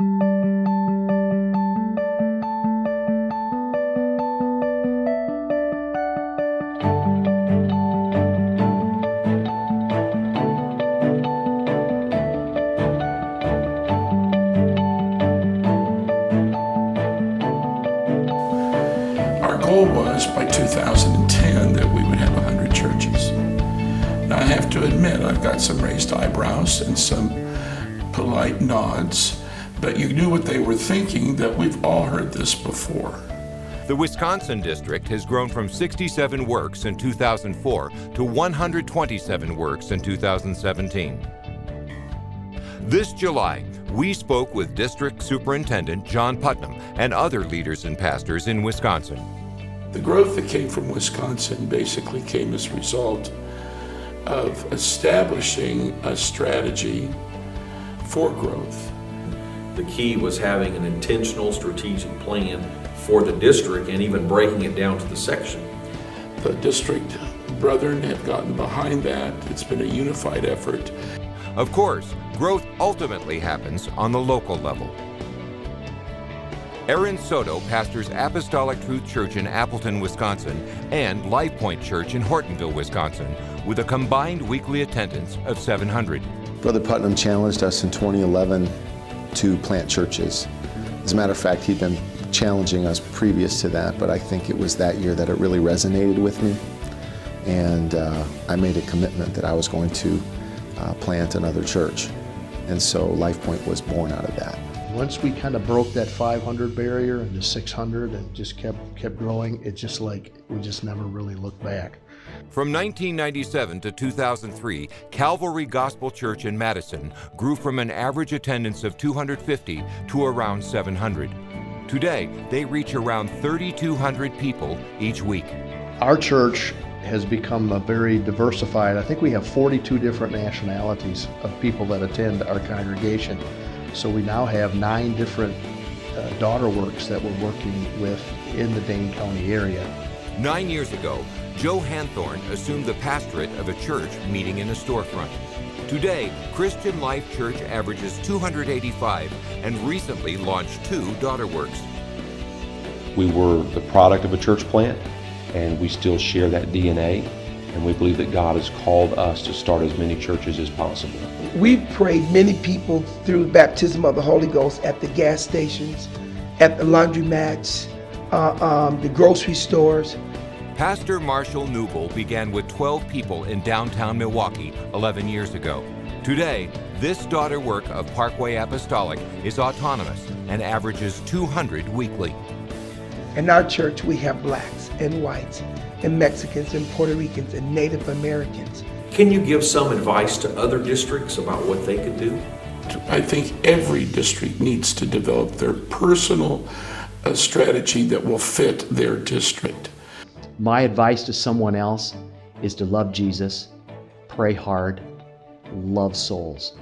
Our goal was by 2010 that we would have 100 churches. Now I have to admit I've got some raised eyebrows and some polite nods, but you knew what they were thinking, that we've all heard this before. The Wisconsin district has grown from 67 works in 2004 to 127 works in 2017. This July, we spoke with District Superintendent Joh Putnam and other leaders and pastors in Wisconsin. The growth that came from Wisconsin basically came as a result of establishing a strategy for growth. The key was having an intentional strategic plan for the district and even breaking it down to the section. The district brethren have gotten behind that. It's been a unified effort. Of course, growth ultimately happens on the local level. Aaron Soto pastors Apostolic Truth Church in Appleton, Wisconsin, and Life Point Church in Hortonville, Wisconsin, with a combined weekly attendance of 700. Brother Putnam challenged us in 2011 to plant churches. As a matter of fact, he'd been challenging us previous to that, but I think it was that year that it really resonated with me. And I made a commitment that I was going to plant another church. And so Life Point was born out of that. Once we kind of broke that 500 barrier and the 600 and just kept growing, it's just like we just never really looked back. From 1997 to 2003, Calvary Gospel Church in Madison grew from an average attendance of 250 to around 700. Today, they reach around 3,200 people each week. Our church has become a very diversified. I think we have 42 different nationalities of people that attend our congregation. So we now have 9 different daughter works that we're working with in the Dane County area. 9 years ago, Joe Hanthorne assumed the pastorate of a church meeting in a storefront. Today, Christian Life Church averages 285 and recently launched 2 daughter works. We were the product of a church plant, and we still share that DNA, and we believe that God has called us to start as many churches as possible. We've prayed many people through baptism of the Holy Ghost at the gas stations, at the laundromats, the grocery stores. Pastor Marshall Newble began with 12 people in downtown Milwaukee 11 years ago. Today, this daughter work of Parkway Apostolic is autonomous and averages 200 weekly. In our church, we have blacks and whites and Mexicans and Puerto Ricans and Native Americans. Can you give some advice to other districts about what they could do? I think every district needs to develop their personal strategy that will fit their district. My advice to someone else is to love Jesus, pray hard, love souls.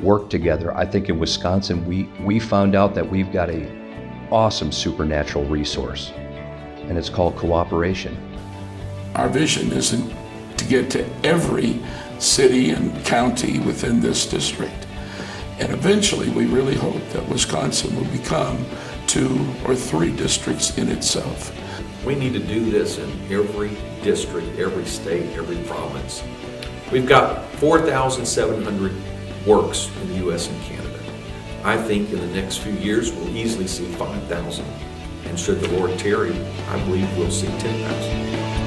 Work together. I think in Wisconsin, we found out that we've got a awesome supernatural resource, and it's called cooperation. Our vision isn't to get to every city and county within this district. And eventually, we really hope that Wisconsin will become 2 or 3 districts in itself. We need to do this in every district, every state, every province. We've got 4,700 works in the U.S. and Canada. I think in the next few years we'll easily see 5,000. And should the Lord tarry, I believe we'll see 10,000.